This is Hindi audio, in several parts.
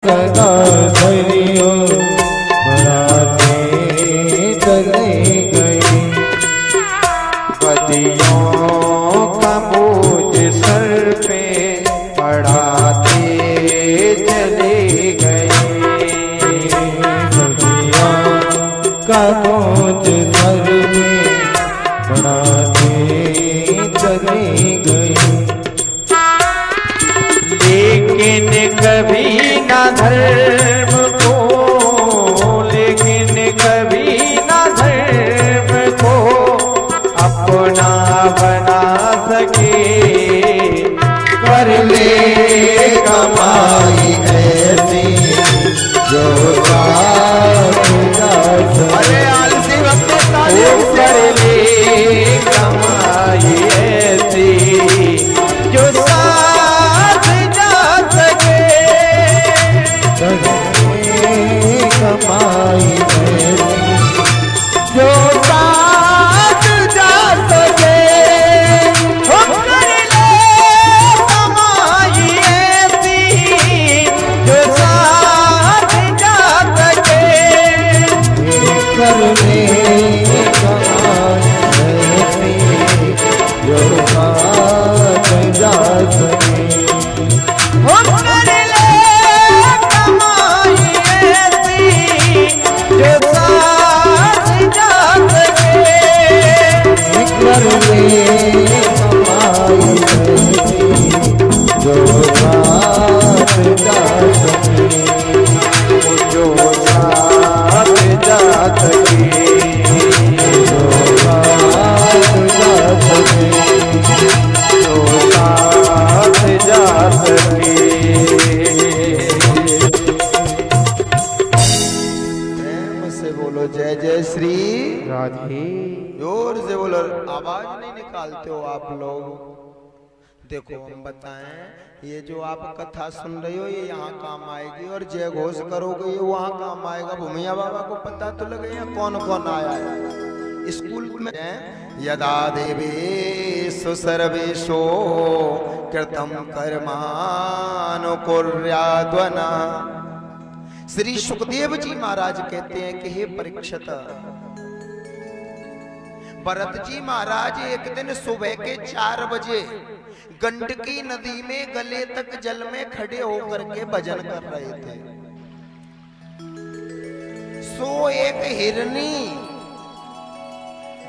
कदा धरियो बराते चले गए। बदियों का बोझ सर पे बढ़ाते चले गए। बदियों का बोझ सर पे बढ़ाते चले गए। लेकिन कभी ना धर्म को, लेकिन कभी ना धर्म को अपना बना सके। कर ले कमाई ऐसी जो अरे आलसी वक्त कर ले कमाई ऐसी जो साथ जा सके। कमाई ऐसी जो साथ जा सके। कर ले कमाई ऐसी जो साथ जा सके। कर ले कमाई ऐसी जो साथ जा सके। कर ले कमाई ऐसी जो साथ जा सके। कर ले कमाई ऐसी जो साथ जा सके। जो साथ जा सके। जो साथ जा सके। जो साथ जा सके। प्रेम से बोलो जय जय श्री राधे। जोर से बोलो। आवाज नहीं निकालते हो आप लोग। देखो हम बताएं, ये जो आप कथा सुन रहे हो ये यहाँ काम आएगी, और जय घोष करोगे ये वहाँ काम आएगा। भूमिया बाबा को पता तो लगे यहाँ कौन कौन आया है। स्कूल में यदा देवेषु सर्वेषु कृतं कर्मानुकुर्याद्वना। श्री सुखदेव जी महाराज कहते हैं कि हे परीक्षित, भरत जी महाराज एक दिन सुबह के 4 बजे गंडकी नदी में गले तक जल में खड़े होकर के भजन कर रहे थे। सो एक हिरनी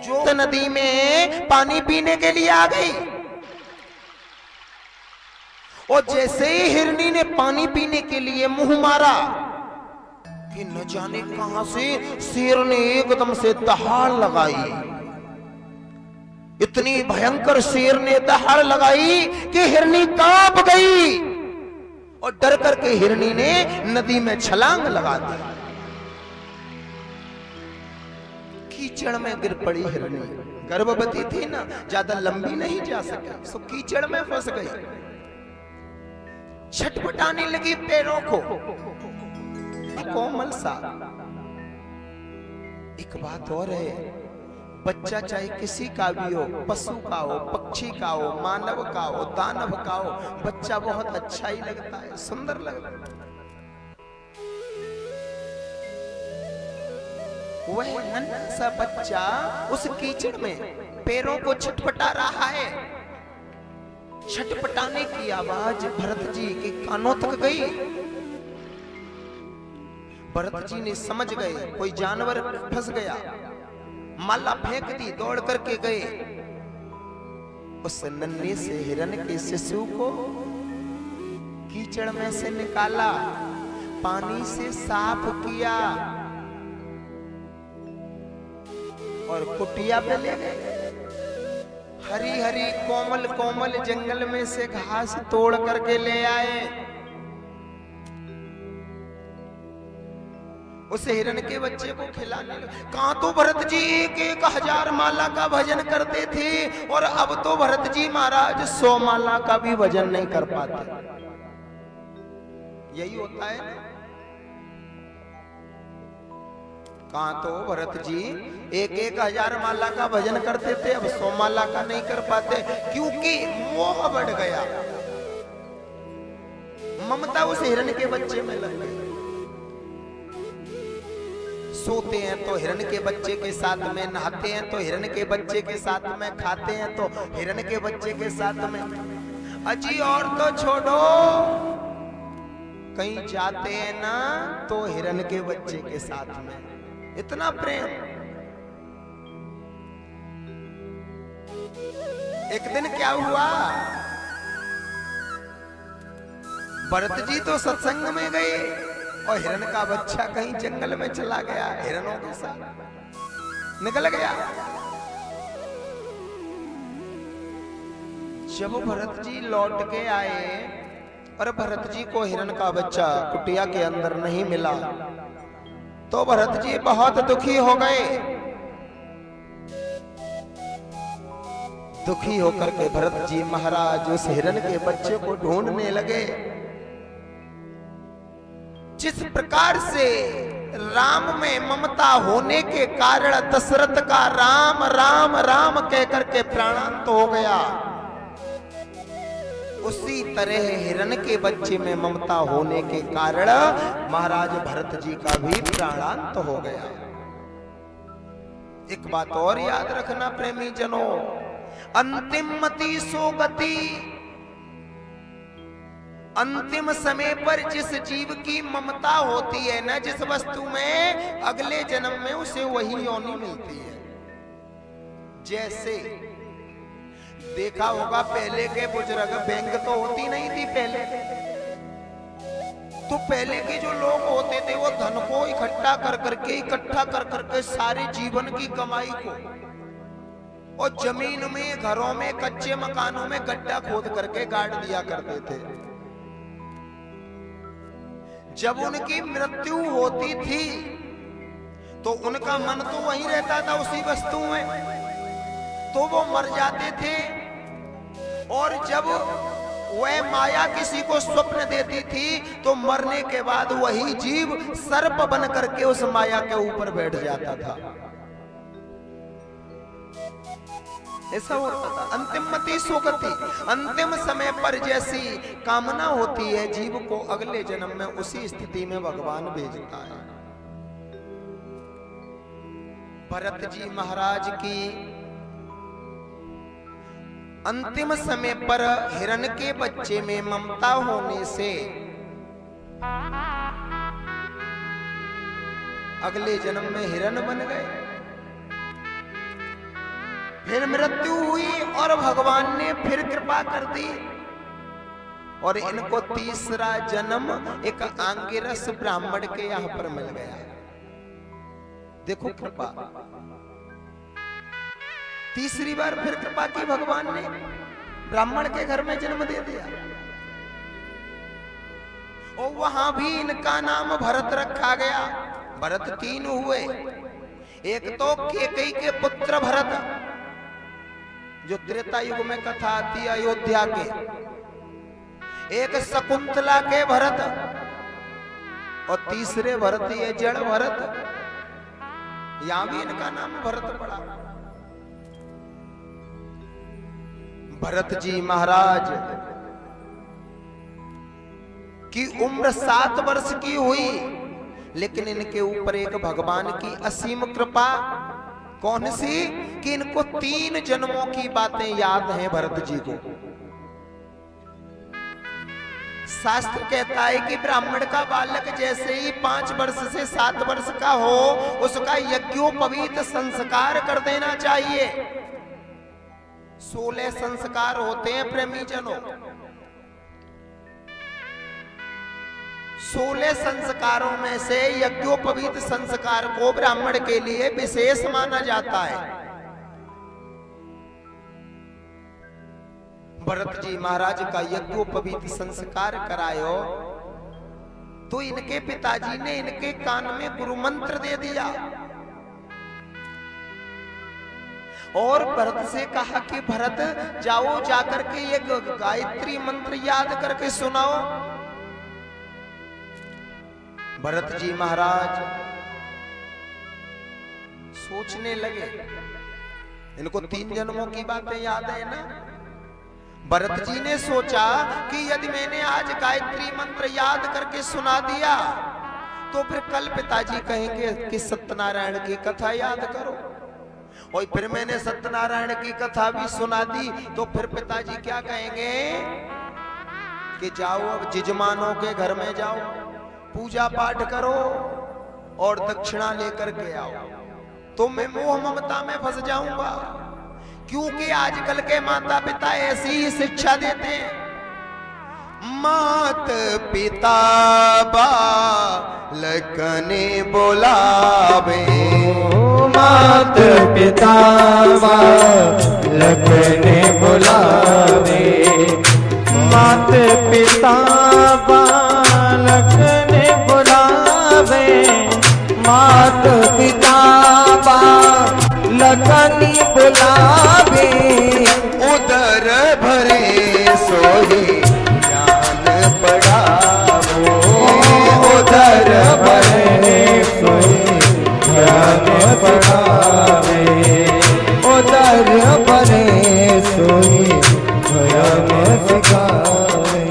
जो नदी में पानी पीने के लिए आ गई, और जैसे ही हिरनी ने पानी पीने के लिए मुंह मारा कि न जाने कहां से शेर ने एकदम से दहाड़ लगाई। इतनी भयंकर शेर ने दहाड़ लगाई कि हिरनी कांप गई, और डर करके हिरनी ने नदी में छलांग लगा दी। कीचड़ में गिर पड़ी हिरनी। गर्भवती थी ना, ज्यादा लंबी नहीं जा सकी, सो कीचड़ में फंस गई। छटपटाने लगी पैरों को, कोमल सा। एक बात और है, बच्चा चाहे किसी का भी हो, पशु का हो, पक्षी का हो, मानव का हो, दानव का हो, बच्चा बहुत अच्छा ही लगता है, सुंदर लगता है। वह नन्हा सा बच्चा उस कीचड़ में पैरों को छटपटा रहा है। छटपटाने की आवाज भरत जी के कानों तक गई। भरत जी ने समझ गए कोई जानवर फंस गया, माला फेंक दी, दौड़ करके गए। उस नन्हे से हिरण के शिशु को कीचड़ में से निकाला, पानी से साफ किया और कुटिया पे ले गए। हरी हरी कोमल कोमल जंगल में से घास तोड़ करके ले आए। उस हिरण के बच्चे को खिलाने लगे। कहां तो भरत जी 1,000 माला का भजन करते थे, और अब तो भरत जी महाराज 100 माला का भी भजन नहीं कर पाते। यही होता है ना। कहां तो भरत जी 1,000 माला का भजन करते थे, अब 100 माला का नहीं कर पाते, क्योंकि मोह बढ़ गया। ममता उस हिरण के बच्चे में लग गई। सोते हैं तो हिरण के बच्चे के साथ में, नहाते हैं तो हिरण के बच्चे के साथ में, खाते हैं तो हिरण के बच्चे के साथ में। अजी और तो छोड़ो, कहीं जाते हैं ना तो हिरण के बच्चे के साथ में। इतना प्रेम। एक दिन क्या हुआ, भरत जी तो सत्संग में गए और हिरण का बच्चा कहीं जंगल में चला गया, हिरणों के साथ निकल गया। जब भरत जी लौट के आए और भरत जी को हिरण का बच्चा कुटिया के अंदर नहीं मिला, तो भरत जी बहुत दुखी हो गए। दुखी होकर के भरत जी महाराज उस हिरण के बच्चे को ढूंढने लगे। जिस प्रकार से राम में ममता होने के कारण दशरथ का राम राम राम कहकर के प्राणांत हो गया, उसी तरह हिरण के बच्चे में ममता होने के कारण महाराज भरत जी का भी प्राणांत हो गया। एक बात और याद रखना प्रेमी जनों, अंतिम मति सो गति। अंतिम समय पर जिस जीव की ममता होती है ना, जिस वस्तु में, अगले जन्म में उसे वही योनि मिलती है। जैसे देखा होगा पहले के बुजुर्ग, बैंक तो होती नहीं थी पहले, तो पहले के जो लोग होते थे वो धन को इकट्ठा कर करके सारे जीवन की कमाई को, और जमीन में, घरों में, कच्चे मकानों में गड्ढा खोद करके गाड़ दिया करते थे। जब उनकी मृत्यु होती थी तो उनका मन तो वहीं रहता था उसी वस्तु में, तो वो मर जाते थे। और जब वह माया किसी को स्वप्न देती थी तो मरने के बाद वही जीव सर्प बन करके उस माया के ऊपर बैठ जाता था। ऐसा होता था। अंतिम मति सुगति, अंतिम समय पर जैसी कामना होती है जीव को, अगले जन्म में उसी स्थिति में भगवान भेजता है। भरत जी महाराज की अंतिम समय पर हिरण के बच्चे में ममता होने से अगले जन्म में हिरण बन गए। फिर मृत्यु हुई और भगवान ने फिर कृपा कर दी और इनको तीसरा जन्म एक आंगिरस ब्राह्मण के यहां पर मिल गया। देखो कृपा, तीसरी बार फिर कृपा की भगवान ने, ब्राह्मण के घर में जन्म दे दिया। और वहां भी इनका नाम भरत रखा गया। भरत तीन हुए, एक तो केकई के पुत्र भरत, जो त्रेता युग में कथा आती है अयोध्या के, एक शकुंतला के भरत, और तीसरे भरत ये जड़ भरत। यहां भी इनका नाम भरत पड़ा। भरत जी महाराज की उम्र 7 वर्ष की हुई, लेकिन इनके ऊपर एक भगवान की असीम कृपा। कौन सी? कि इनको 3 जन्मों की बातें याद हैं भरत जी को। शास्त्र कहता है कि ब्राह्मण का बालक जैसे ही 5 वर्ष से 7 वर्ष का हो, उसका यज्ञोपवीत संस्कार कर देना चाहिए। 16 संस्कार होते हैं प्रेमी जनों। 16 संस्कारों में से यज्ञोपवीत संस्कार को ब्राह्मण के लिए विशेष माना जाता है। भरत जी महाराज का यज्ञोपवीत संस्कार करायो तो इनके पिताजी ने इनके कान में गुरु मंत्र दे दिया और भरत से कहा कि भरत जाओ, जाकर के ये गायत्री मंत्र याद करके सुनाओ। भरत जी महाराज सोचने लगे, इनको 3 जन्मों की बातें याद है ना। भरत जी ने सोचा कि यदि मैंने आज गायत्री मंत्र याद करके सुना दिया तो फिर कल पिताजी कहेंगे कि सत्यनारायण की कथा याद करो, और फिर मैंने सत्यनारायण की कथा भी सुना दी, तो फिर पिताजी क्या कहेंगे कि जाओ अब जजमानों के घर में जाओ, पूजा पाठ करो और दक्षिणा लेकर के आओ। तो मैं मोह ममता में फंस जाऊंगा, क्योंकि आजकल के माता पिता ऐसी ही शिक्षा देते हैं। मात पिता बालकने बोलावे, मात पिता बालकने बुलावे, मात पिता बालकने बुलावे, मात पिता बालकने बुलावे, उदर भरे सोही ज्ञान पढ़ावो, उदर भरे सोई ज्ञान पढ़ावे, उदर भरे सोई ज्ञान सिखावे।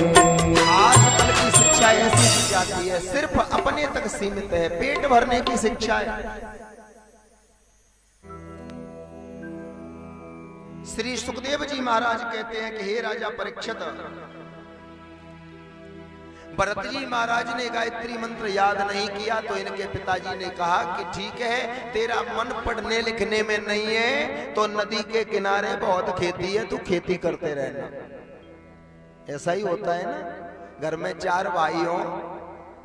आजकल की शिक्षा ऐसी दी जाती है, सिर्फ अपने तक सीमित है, पेट भरने की शिक्षा है। श्री सुखदेव जी महाराज कहते हैं कि हे राजा परीक्षित, भरत जी महाराज ने गायत्री मंत्र याद नहीं किया, तो इनके पिताजी ने कहा कि ठीक है, तेरा मन पढ़ने लिखने में नहीं है, तो नदी के किनारे बहुत खेती है, तू खेती करते रहना। ऐसा ही होता है ना, घर में 4 भाई हो,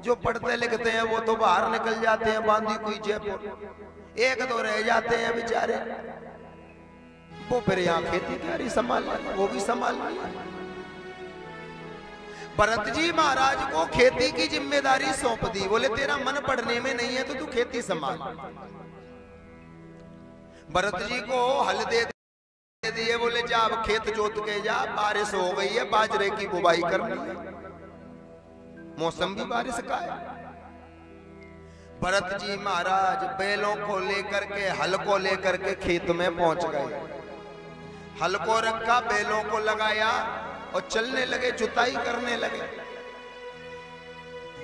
जो पढ़ते लिखते हैं वो तो बाहर निकल जाते हैं बांदी कोई जयपुर, 1-2 रह जाते हैं बेचारे, वो फिर यहाँ खेती क्यारी संभाल, वो भी संभाल। भरत जी महाराज को खेती की जिम्मेदारी सौंप दी, बोले तेरा मन पढ़ने में नहीं है तो तू खेती संभाल। भरत जी को हल दे दिए, बोले जा अब खेत जोत के जा, बारिश हो गई है, बाजरे की बुवाई करनी है, मौसम भी बारिश का है। भरत जी महाराज बैलों को लेकर के, हल को लेकर के खेत में पहुंच गए, हल को रखा, बैलों को लगाया और चलने लगे, जुताई करने लगे।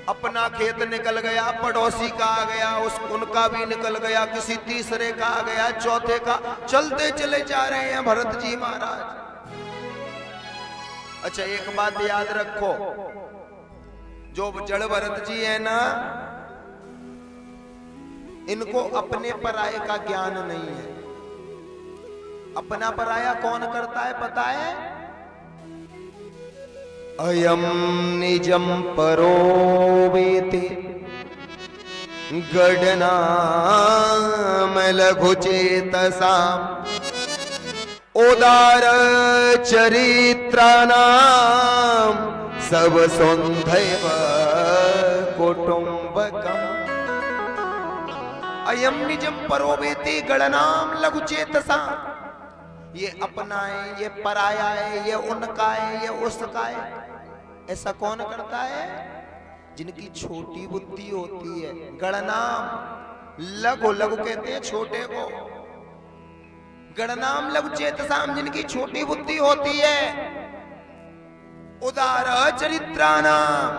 अपना खेत निकल गया, पड़ोसी का आ गया, उनका भी निकल गया, किसी तीसरे का आ गया, चौथे का, चलते चले जा रहे हैं भरत जी महाराज। अच्छा एक बात याद रखो, जो जड़ भरत जी है ना, इनको अपने पराये का ज्ञान नहीं है। अपना पराया कौन करता है पता है? अयम निजम परो वेति गडनाम लघु चेतसाम उदार चरित्राणाम सब सौंधैव कुटुंबकम। अयम निजम परो वेति गडनाम लघु चेतसाम, ये अपना है, ये पराया है, ये उनका है, ये उसका है। ऐसा कौन करता है? जिनकी छोटी बुद्धि होती है। गणनाम, लघु, लघु कहते हैं छोटे को, गणनाम लघु चेतसाम, जिनकी छोटी बुद्धि होती है। उदार चरित्राणाम,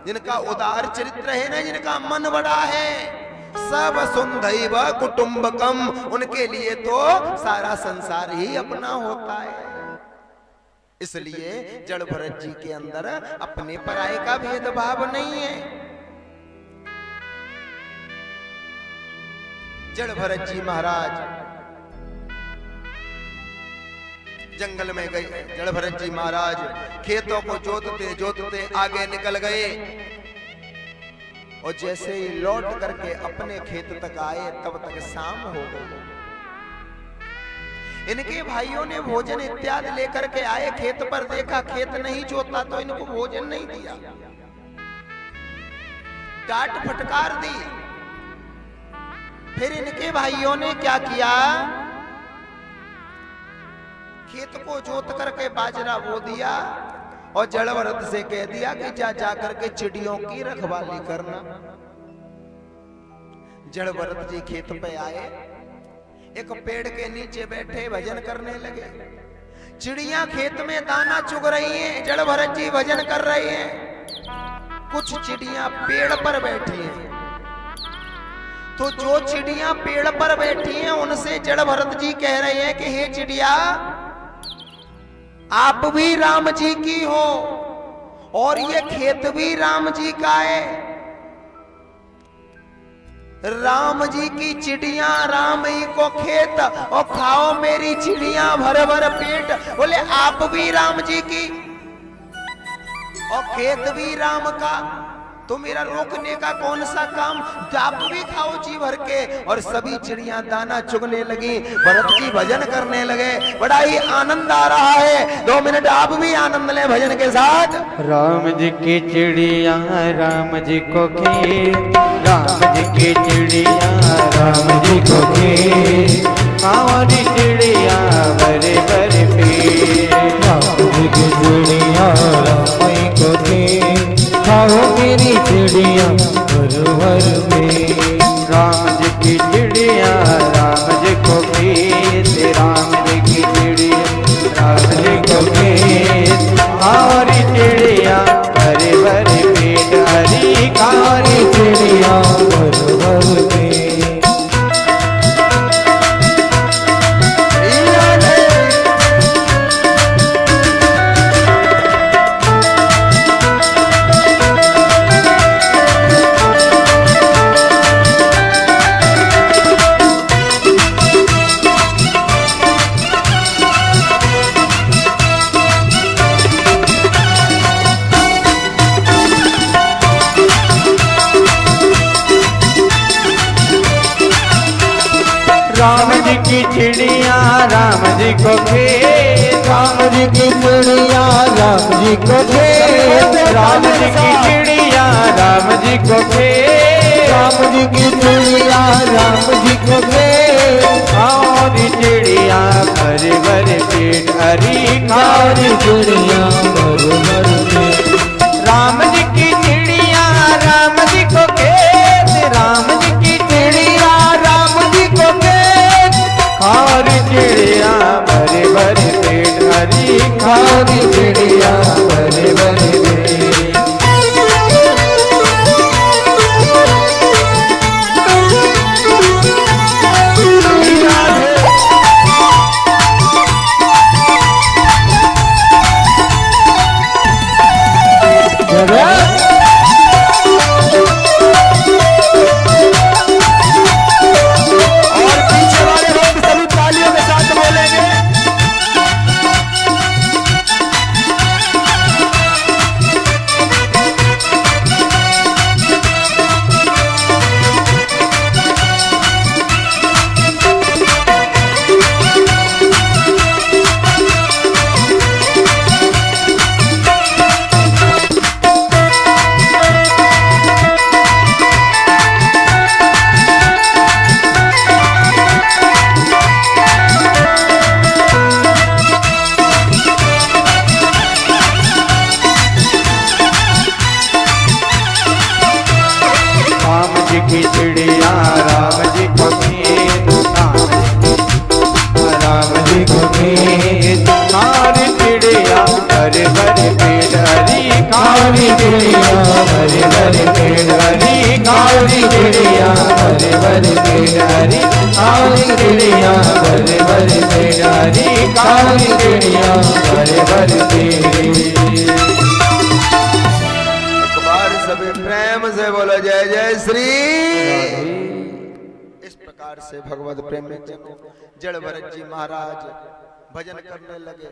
जिनका उदार चरित्र है ना, जिनका मन बड़ा है। सब सुंधैव कुटुंबकम, उनके लिए तो सारा संसार ही अपना होता है। इसलिए जड़ भरत जी के अंदर अपने पराये का भेदभाव नहीं है। जड़ भरत जी महाराज जंगल में गए। जड़ भरत जी महाराज खेतों को जोतते जोतते आगे निकल गए, और जैसे ही लौट करके अपने खेत तक आए तब तक शाम हो गई। इनके भाइयों ने भोजन इत्यादि लेकर के आए, खेत पर देखा खेत नहीं जोता तो इनको भोजन नहीं दिया, डांट फटकार दी। फिर इनके भाइयों ने क्या किया? खेत को जोत करके बाजरा बो दिया और जड़ भरत से कह दिया कि जा जाकर के चिड़ियों की रखवाली करना। जड़ भरत जी खेत पे आए, एक पेड़ के नीचे बैठे भजन करने लगे। चिड़ियां खेत में दाना चुग रही हैं, जड़ भरत जी भजन कर रहे हैं। कुछ चिड़ियां पेड़ पर बैठी हैं, तो जो चिड़िया पेड़ पर बैठी हैं उनसे जड़ भरत जी कह रहे हैं कि हे चिड़िया, आप भी राम जी की हो और ये खेत भी राम जी का है। राम जी की चिड़िया राम ही को खेत, और खाओ मेरी चिड़िया भर भर पेट। बोले आप भी राम जी की और खेत भी राम का, तो मेरा रोकने का कौन सा काम। आप भी खाओ जी भर के। और सभी चिड़िया दाना चुगने लगी, भरत जी भजन करने लगे। बड़ा ही आनंद आ रहा है। 2 मिनट आप भी आनंद लें भजन के साथ। राम जी की चिड़िया राम जी को खेत, राम जी की चिड़िया राम जी को खेत, हमारी चिड़िया बड़े बड़े पेट। राम जी की चिड़िया राम जी को खेत, खाओ मेरी चिड़िया भर भर पेट। राम जी की चिड़िया राम जी को खेत, राम जी की चिड़िया राम जी को खेत, हमारी चिड़िया भरे भरे पेट। हरी कारी चिड़िया भर भर पेट। राम जी की चिड़िया राम जी को खेत, राम जी की चिड़िया राम जी को खेत, राम जी की चिड़िया राम जी को खेत, राम जी की चिड़िया राम जी को खेत, हमारी चिड़िया भरे भरे पेट। हरी खारी चिड़िया भरे भरे पेट। राम जी की चिड़िया राम जी को खेत, राम जी की चिड़िया राम जी को खेत, खारी चिड़िया भरे भरे पेट। हरी खारी चिड़िया भरे भरे पेट। से भगवत प्रेम में जड़ भरत जी महाराज भजन करने लगे।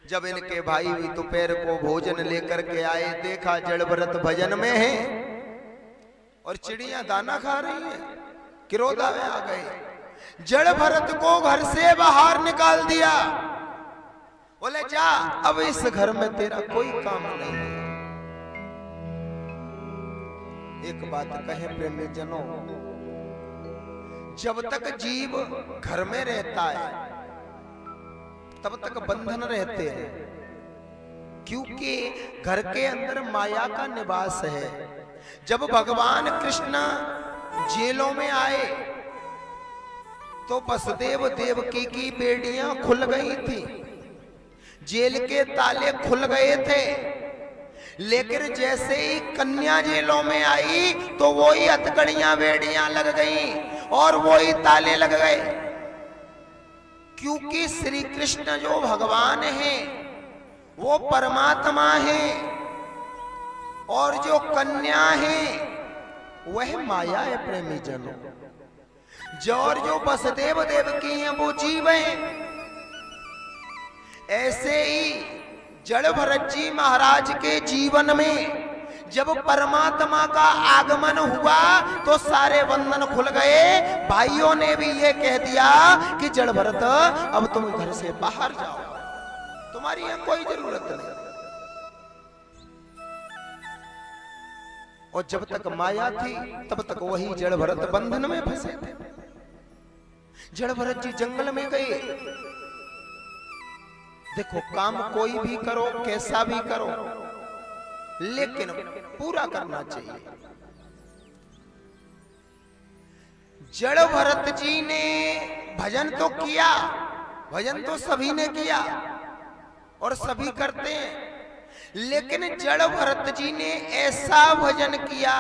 जब इनके भाई भी दोपहर को भोजन लेकर के आए, देखा जड़ भरत भजन में है और चिड़िया दाना खा रही है। क्रोध में आ गए, जड़ भरत को घर से बाहर निकाल दिया। बोले जा, अब इस घर में तेरा कोई काम नहीं है। एक बात कहे प्रेमी जनों, जब तक जीव घर में रहता है तब तक बंधन रहते हैं, क्योंकि घर के अंदर माया का निवास है। जब भगवान कृष्ण जेलों में आए तो वसुदेव देवकी की बेड़ियां खुल गई थी, जेल के ताले खुल गए थे। लेकिन जैसे ही कन्या जेलों में आई तो वही हथकड़ियां बेड़ियां लग गईं और वही ताले लग गए, क्योंकि श्री कृष्ण जो भगवान हैं वो परमात्मा है और जो कन्या है वह माया है प्रेमी जनों। जो वसुदेव देवकी हैं वो जीव हैं। ऐसे ही जड़ भरत जी महाराज के जीवन में जब परमात्मा का आगमन हुआ तो सारे बंधन खुल गए। भाइयों ने भी ये कह दिया कि जड़ भरत अब तुम घर से बाहर जाओ, तुम्हारी यहां कोई जरूरत नहीं। और जब तक माया थी तब तक वही जड़ भरत बंधन में फंसे थे। जड़ भरत जी जंगल में गए। देखो काम कोई भी करो, कैसा भी करो, लेकिन पूरा करना चाहिए। जड़ भरत जी ने भजन तो किया, भजन तो सभी ने किया और सभी करते हैं, लेकिन जड़ भरत जी ने ऐसा भजन किया,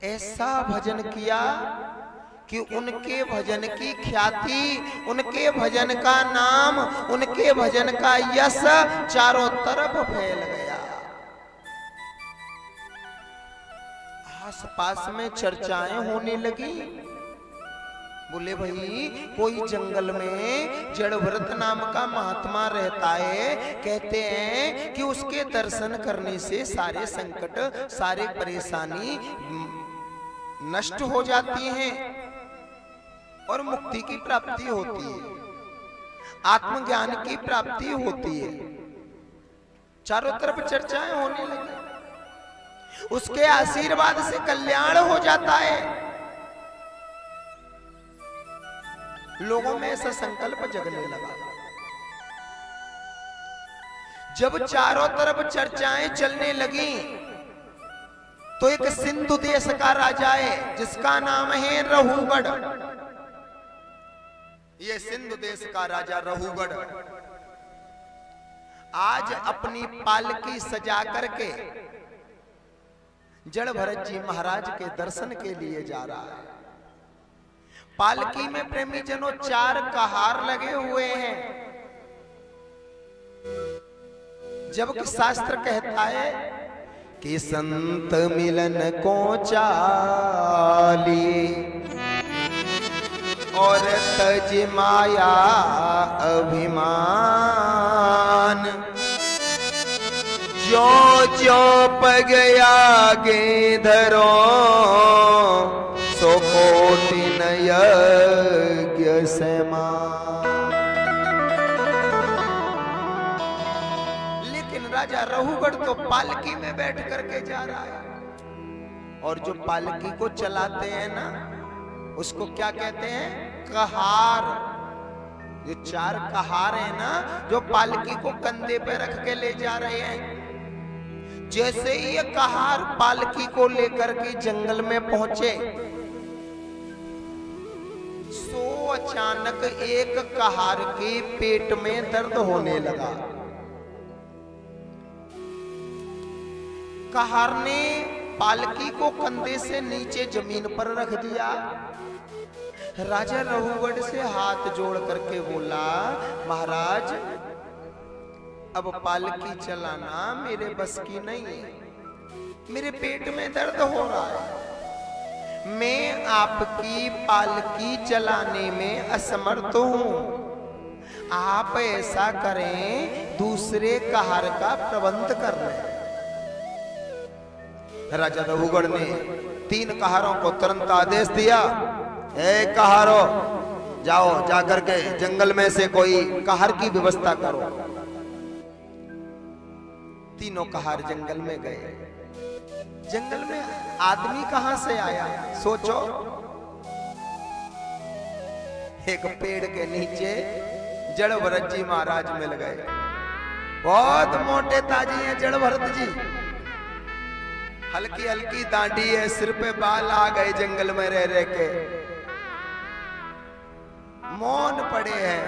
ऐसा भजन किया कि उनके भजन की ख्याति, उनके भजन का नाम, उनके भजन का यश चारों तरफ फैल गया। आसपास में चर्चाएं होने लगी। बोले भाई कोई जंगल में जड़ भरत नाम का महात्मा रहता है, कहते हैं कि उसके दर्शन करने से सारे संकट, सारे परेशानी नष्ट हो जाती हैं और मुक्ति की प्राप्ति होती है, आत्मज्ञान की प्राप्ति होती है। चारों तरफ चर्चाएं होने लगी। उसके आशीर्वाद से कल्याण हो जाता है। लोगों में ऐसा संकल्प जगने लगा। जब चारों तरफ चर्चाएं चलने लगी तो एक सिंधु देश का राजा है जिसका नाम है रहूगढ़। ये सिंधु देश का राजा रहूगढ़ आज अपनी पालकी सजा करके जड़ भरत जी महाराज के दर्शन के लिए जा रहा है। पालकी में प्रेमी जनों 4 कहार लगे हुए हैं। जबकि शास्त्र कहता है कि संत मिलन को चाली और तज माया अभिमान, जो जो पग आगे धरो सो कोटि यज्ञ समान। लेकिन राजा रहूगढ़ तो पालकी में बैठ करके जा रहा है और जो पालकी को चलाते हैं ना उसको क्या कहते हैं? कहार। जो 4 कहार है ना जो पालकी को कंधे पे रख के ले जा रहे हैं। जैसे ही ये कहार पालकी को लेकर के जंगल में पहुंचे सो अचानक एक कहार के पेट में दर्द होने लगा। कहार ने पालकी को कंधे से नीचे जमीन पर रख दिया। राजा रहूगढ़ से हाथ जोड़ करके बोला, महाराज अब पालकी चलाना मेरे बस की नहीं है, मेरे पेट में दर्द हो रहा है, मैं आपकी पालकी चलाने में असमर्थ हूं। आप ऐसा करें दूसरे कहार का प्रबंध कर लें। राजा रहूगढ़ ने 3 कहारों को तुरंत आदेश दिया, ए कहारो जाओ, जाकर के जंगल में से कोई कहार की व्यवस्था करो। तीनों कहार जंगल में गए। जंगल में आदमी कहां से आया सोचो। एक पेड़ के नीचे जड़ भरत जी महाराज मिल गए। बहुत मोटे ताजी हैं जड़ भरत जी, हल्की हल्की दाढ़ी है, सिर पे बाल आ गए, जंगल में रह रह के मौन पड़े हैं।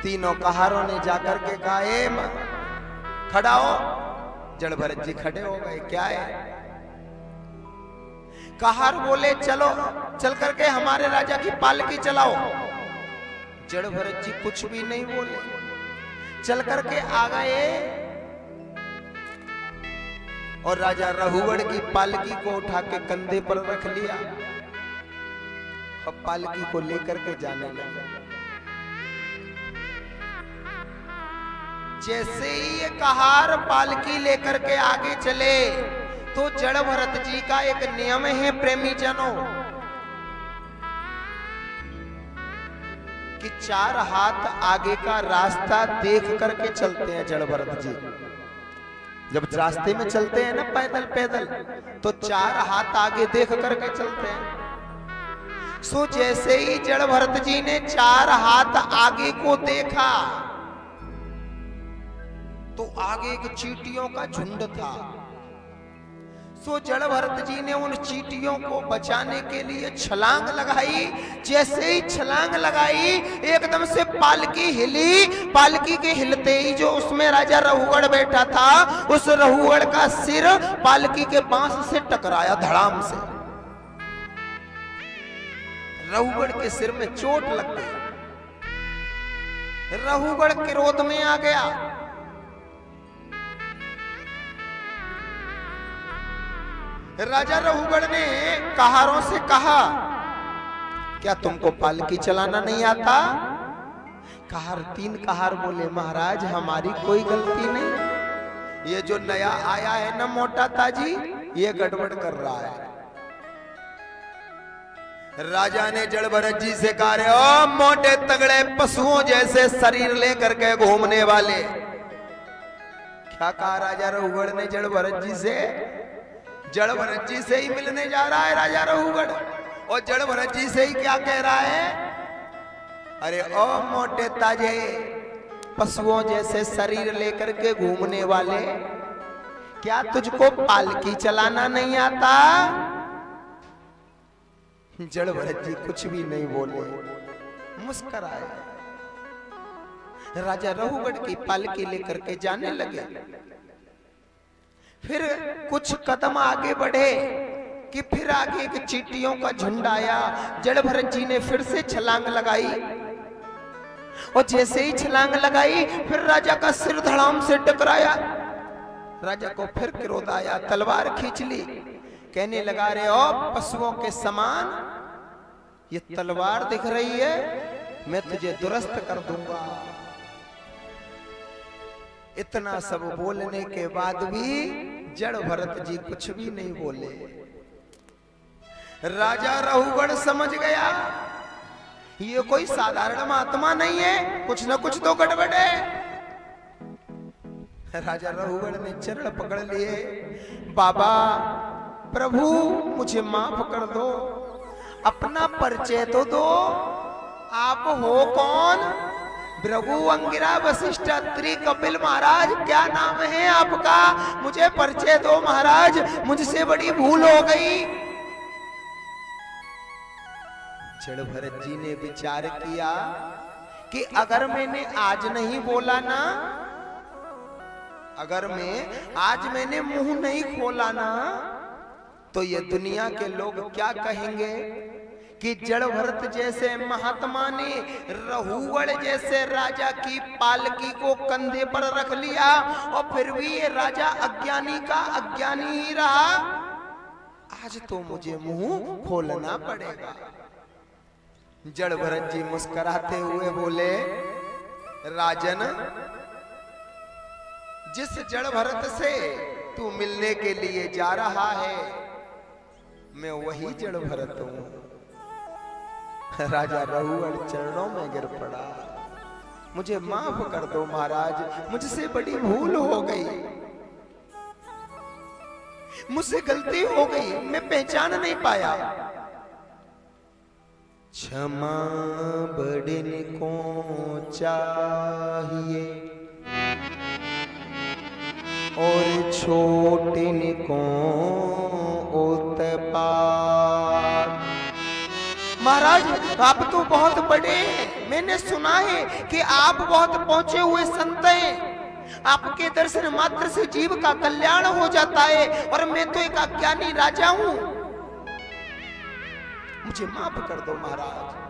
तीनों कहारों ने जाकर के कहा, खड़ा हो। जड़ भरत जी खड़े हो गए, क्या है? कहार बोले चलो चल करके हमारे राजा की पालकी चलाओ। जड़ भरत जी कुछ भी नहीं बोले, चल करके आ गए और राजा रहुगढ़ की पालकी को उठा के कंधे पर रख लिया और पालकी को लेकर के जाने लगे। जैसे ही ये कहार पालकी लेकर के आगे चले तो जड़ भरत जी का एक नियम है प्रेमी जनों कि 4 हाथ आगे का रास्ता देख करके चलते हैं। जड़ भरत जी जब रास्ते में चलते हैं ना पैदल पैदल तो 4 हाथ आगे देख करके चलते हैं। सो जैसे ही जड़ भरत जी ने 4 हाथ आगे को देखा तो आगे एक चींटियों का झुंड था। सो जड़ भरत जी ने उन चींटियों को बचाने के लिए छलांग लगाई। जैसे ही छलांग लगाई एकदम से पालकी हिली। पालकी के हिलते ही जो उसमें राजा रहुगढ़ बैठा था उस रहुगढ़ का सिर पालकी के बांस से टकराया धड़ाम से। रहुगढ़ के सिर में चोट लग गई। रहुगढ़ क्रोध में आ गया। राजा रहुगढ़ ने कहारों से कहा क्या तुमको पालकी चलाना नहीं आता? कहार 3 कहार बोले महाराज हमारी कोई गलती नहीं, ये जो नया आया है ना मोटा ताजी ये गड़बड़ कर रहा है। राजा ने जड़ भरत जी से कहा रे ओ मोटे तगड़े पशुओं जैसे शरीर लेकर के घूमने वाले। क्या कहा राजा रहुगढ़ ने जड़ भरत जी से? जड़ भरत जी से ही मिलने जा रहा है राजा रहुगढ़ और जड़ भरत जी से ही क्या कह रहा है? अरे ओ मोटे ताजे पशुओं जैसे शरीर लेकर के घूमने वाले, क्या तुझको पालकी चलाना नहीं आता? जड़ भरत जी कुछ भी नहीं बोले, मुस्कुराए। राजा रहुगढ़ की पालकी लेकर के जाने लगे। फिर कुछ कदम आगे बढ़े कि फिर आगे एक चींटियों का झुंड आया। जड़ भरत जी ने फिर से छलांग लगाई और जैसे ही छलांग लगाई फिर राजा का सिर धड़ाम से टकराया। राजा को फिर क्रोध आया, तलवार खींच ली, कहने लगा रे ओ पशुओं के समान ये तलवार दिख रही है, मैं तुझे दुरस्त कर दूंगा। इतना सब बोलने के बाद भी जड़ भरत जी कुछ भी नहीं बोले। राजा रहुगढ़ समझ गया ये कोई साधारण महात्मा नहीं है, कुछ न कुछ तो गड़बड़ है। राजा रहुगढ़ ने चरण पकड़ लिए, बाबा प्रभु मुझे माफ कर दो, अपना परिचय तो दो, आप हो कौन? भृगु अंगिरा वशिष्ठ अत्रि कपिल महाराज, क्या नाम है आपका? मुझे परिचय दो महाराज, मुझसे बड़ी भूल हो गई। जड़ भरत जी ने विचार किया कि अगर मैंने आज नहीं बोला ना, अगर आज मैंने मुंह नहीं खोला ना तो ये दुनिया के लोग क्या कहेंगे कि जड़ भरत जैसे महात्मा ने रहुगढ़ जैसे राजा की पालकी को कंधे पर रख लिया और फिर भी ये राजा अज्ञानी का अज्ञानी ही रहा। आज तो मुझे मुंह खोलना पड़ेगा। जड़ भरत जी मुस्कुराते हुए बोले, राजन जिस जड़ भरत से तू मिलने के लिए जा रहा है मैं वही जड़ भरत हूं। राजा रहुगढ़ चरणों में गिर पड़ा, मुझे माफ कर दो महाराज, मुझसे बड़ी भूल हो गई, मुझसे गलती हो गई, मैं पहचान नहीं पाया। क्षमा बड़न को चाहिए और छोटन को उत्पात। महाराज आप तो बहुत बड़े हैं, मैंने सुना है कि आप बहुत पहुंचे हुए संत हैं, आपके दर्शन मात्र से जीव का कल्याण हो जाता है और मैं तो एक अज्ञानी राजा हूं, मुझे माफ कर दो महाराज।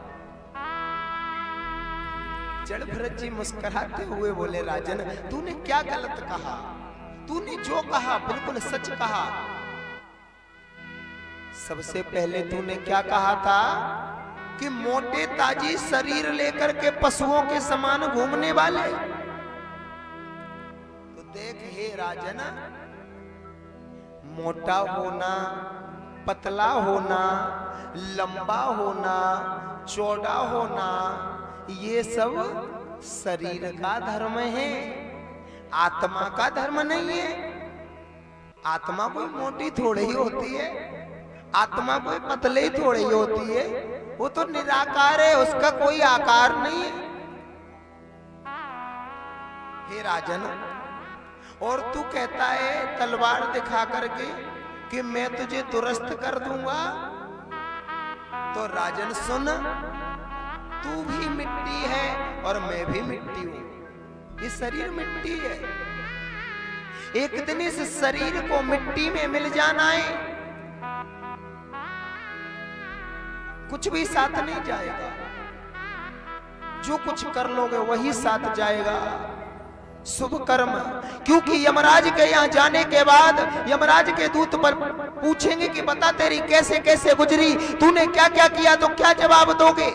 जड़ भरत जी मुस्कुराते हुए बोले, राजन तूने क्या गलत कहा, तूने जो कहा बिल्कुल सच कहा। सबसे पहले तूने क्या कहा था कि मोटे ताजी शरीर लेकर के पशुओं के समान घूमने वाले। तो देख हे राजन, मोटा होना, पतला होना, लंबा होना, चौड़ा होना, ये सब शरीर का धर्म है, आत्मा का धर्म नहीं है। आत्मा कोई मोटी थोड़ी ही होती है, आत्मा कोई पतले ही थोड़ी ही होती है, वो तो निराकार है, उसका कोई आकार नहीं है। हे राजन, और तू कहता है तलवार दिखा करके कि मैं तुझे दुरुस्त कर दूंगा। तो राजन सुन, तू भी मिट्टी है और मैं भी मिट्टी हूं, ये शरीर मिट्टी है। एक दिन इस शरीर को मिट्टी में मिल जाना है, कुछ भी साथ नहीं जाएगा, जो कुछ कर लोगे वही साथ जाएगा, शुभ कर्म। क्योंकि यमराज के यहाँ जाने के बाद यमराज के दूत पर पूछेंगे कि बता तेरी कैसे कैसे गुजरी, तूने क्या क्या किया, तो क्या जवाब दोगे?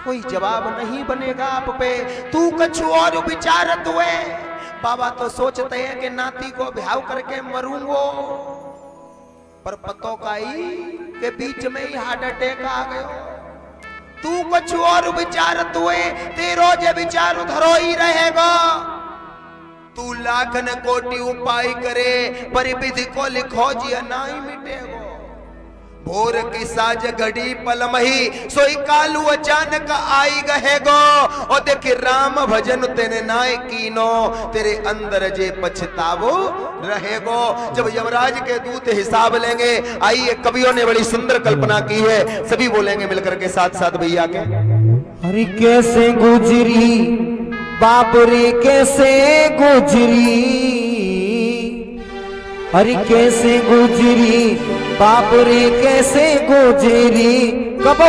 कोई जवाब नहीं बनेगा आप पे। तू कुछ और विचारत हुए। बाबा तो सोचते हैं कि नाती को ब्याह करके मरूंगो, पर पतो काई के बीच में ही हार्ट अटैक आ गयो। तू कुछ और विचारत हुए, तेरो जे विचार उधरो ही रहेगा। तू लाख न कोटि उपाय करे, पर विधि को लिखो जी नहीं मिटेगो। भोर की साज घड़ी पलमही, सोई कालू अचानक आई गहेगो। और देख राम भजन तेने नाय कीनो, तेरे अंदर जे पछतावो रहेगो। जब यमराज के दूत हिसाब लेंगे, आइए कवियों ने बड़ी सुंदर कल्पना की है, सभी बोलेंगे मिलकर के साथ साथ भैया के। अरे कैसे गुजरी बाबरे कैसे गुजरी, अरे कैसे गुजरी बाबरे कैसे गुजरी। कब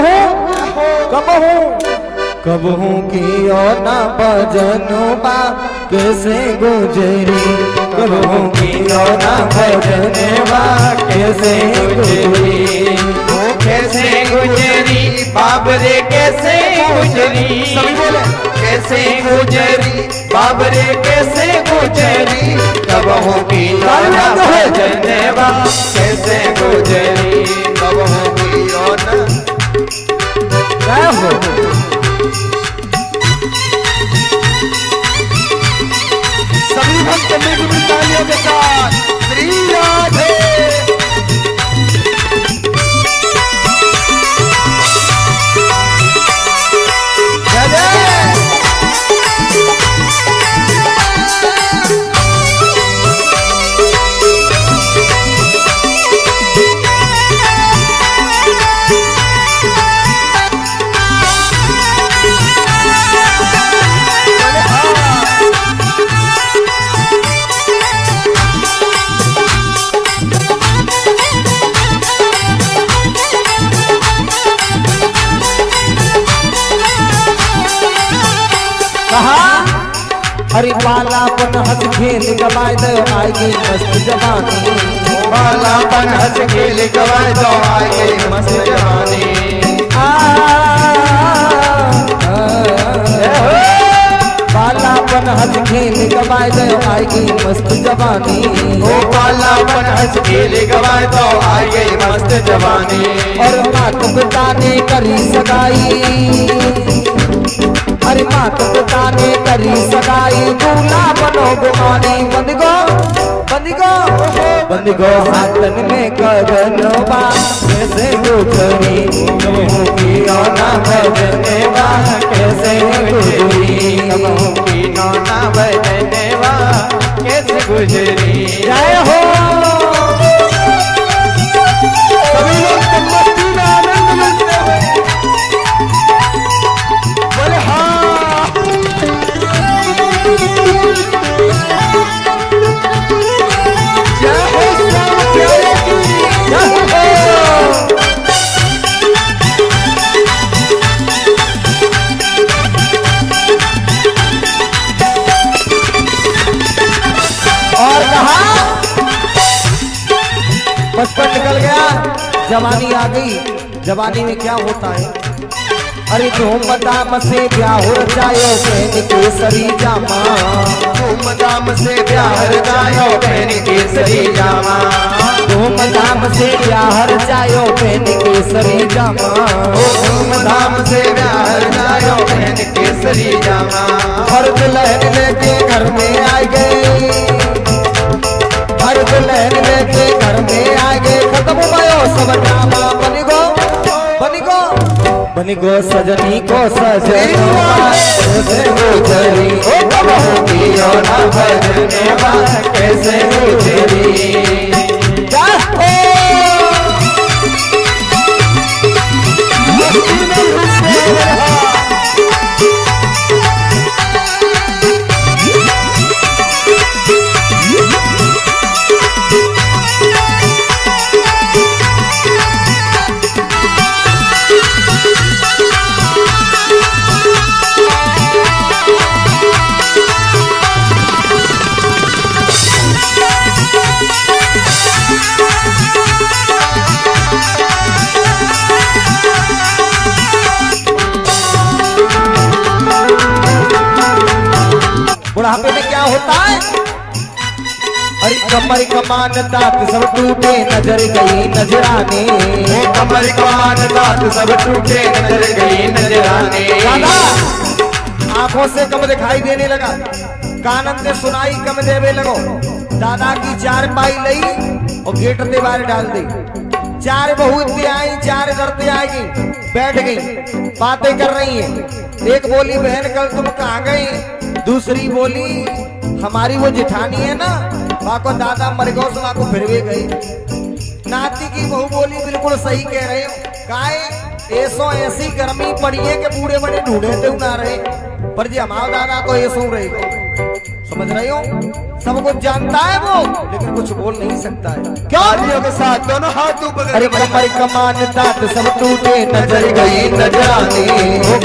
हूँ की और ना भजनोबा कैसे गुजरी, कब हूँ की और ना भजनोबा कैसे गुजरी। वो कैसे गुजरी बाबरे कैसे गुजरी, सभी बोले कैसे गुजरी बाबरे कैसे गुजरी। कब होगी नाना भजनवा कैसे गुजरी, कब होगी और क्या हो। सभी भक्त मिलजुल तालियों के साथ श्री राधे। अरे पालापन हंस खेल गवाए दो आएगी मस्त जवानी, पालापन हंस खेल गवाए दो आएगी मस्त जवानी। पालापन हंस खेल गवाए दो आएगी मस्त जवानी, ओ पालापन हंस खेल गवाए दो आएगी मस्त जवानी। और मात पिता ने करी सगाई, अरे मात पिता ने करी सगाई, दूल्हा बनो गुमानी। बंद गो हाथन में कदनोबा कैसे गुजरी, कहूँ की ना भजनेवा कैसे गुजरी, कहूँ की ना भजनेवा कैसे गुजरी। जय हो सभी लोग मस्ती में आनंद मिलते हुए बोले हाँ। बचपन निकल गया, जवानी आ गई। जवानी में क्या होता है? अरे धूमधाम से ब्याह हो जायो पहन केसरी जामा, धूमधाम से ब्याह जायो पहन केसरी जामा, धूमधाम से ब्याह जायो पहन केसरी जामा, धूमधाम से ब्याह जायो पहन केसरी जामा। हर दुल्हन लेके घर में आ गए, हर दुल्हन लेके घर में आ गए। खत्म भयो सब ड्रामा, बनी गो सजनी को सजना कैसे गुजरी, कियो ना भजने कैसे गुजरी। बुढ़ापे में क्या होता है? अरे कमर कमान दांत सब टूटे नजर गई नजराने, कमर कमान दांत सब टूटे नजर गई नजराने। दादा आंखों से कम दिखाई देने लगा, कानन से सुनाई कम देवे लगो। दादा की चार पाई लई और गेट ते बाहर डाल दी। चार बहू इतनी आई, चार करते आएगी, बैठ गई, बातें कर रही है। एक बोली बहन कल तुम कहाँ गई? दूसरी बोली हमारी वो जिठानी है ना, वहाँ को दादा मर गो, वहाँ को फिर भी गई। नाती की बहू बोली बिल्कुल सही कह रहे हो, काहे ऐसो ऐसी गर्मी पड़ी है कि बूढ़े बड़े ढूंढे तो ना रहे, पर जी हमारा दादा तो ऐसो रहेगा। समझ रहे हो? सब कुछ जानता है वो, लेकिन कुछ बोल नहीं सकता है। क्या के साथ दोनों हाथ ऊपर। अरे कमर कमान दांत सब टूटे नजर गई नजराने,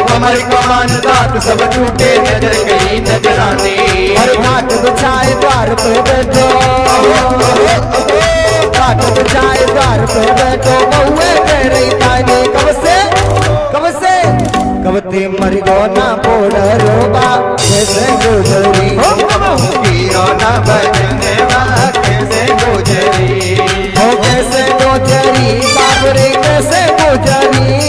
कमर कमान दांत सब टूटे नजर गई नजराने। और घाट बिछाए द्वार पे बैठो, घाट बिछाए द्वार पे बैठो, बहुए कह रही ताने कब से मर गो ना बोड़ा रोबा कैसे गुजरी, कियो ना भजने कैसे गुजरी, हो कैसे गुजरी बाबरे कैसे गुजरी,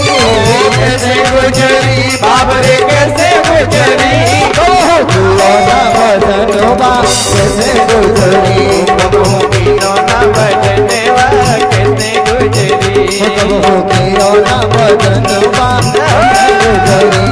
कैसे गुजरी बाबरे कैसे गुजरी। कियो ना भजनवा कैसे गुजरी, कियो ना भजने कैसे गुजरी, कियो ना भजनवा कैसे गुजरी।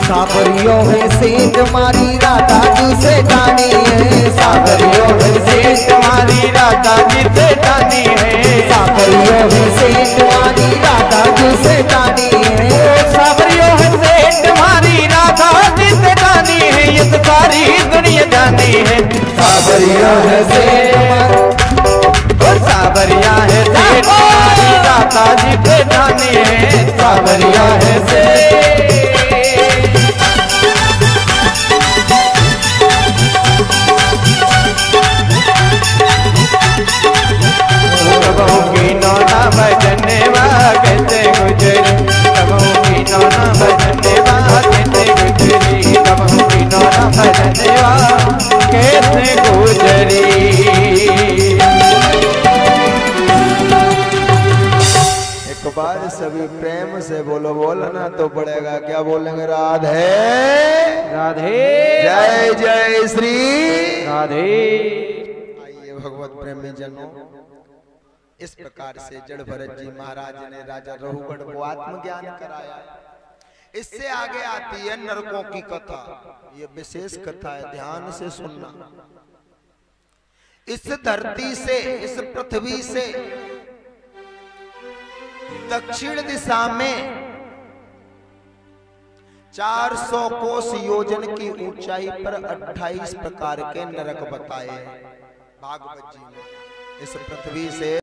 साबरियों है सेठ मारी राधा जी से जानी है, साबरियों है सेठ मारी राधा जी से जानी है, साबरियों है सेठ मारी राधा जी से जानी है, साबरियों है सेठ मारी राधा जी से जानी है, ये तो सारी दुनिया जानी है। साबरियों है सेठ साबरिया है सेठ मारी राधा जी से जानी है, साबरिया है सेठ। भजने कैसे गुजरी, कबहू की नौना भजने कैसे गुजरी, कबहू की नौना भजने कैसे गुजरी। बोलना तो पड़ेगा। क्या बोलेंगे? राधे राधे जय जय श्री राधे। आइए भगवत प्रेमी जनों, इस प्रकार से जड़ भरत जी महाराज ने राजा रघुगढ़ को आत्मज्ञान कराया। इससे आगे आती है नरकों की कथा। ये विशेष कथा है, ध्यान से सुनना। इस धरती से, इस पृथ्वी से दक्षिण दिशा में 400 कोस योजन की ऊंचाई पर 28 प्रकार के नरक बताए भागवत जी ने। इस पृथ्वी से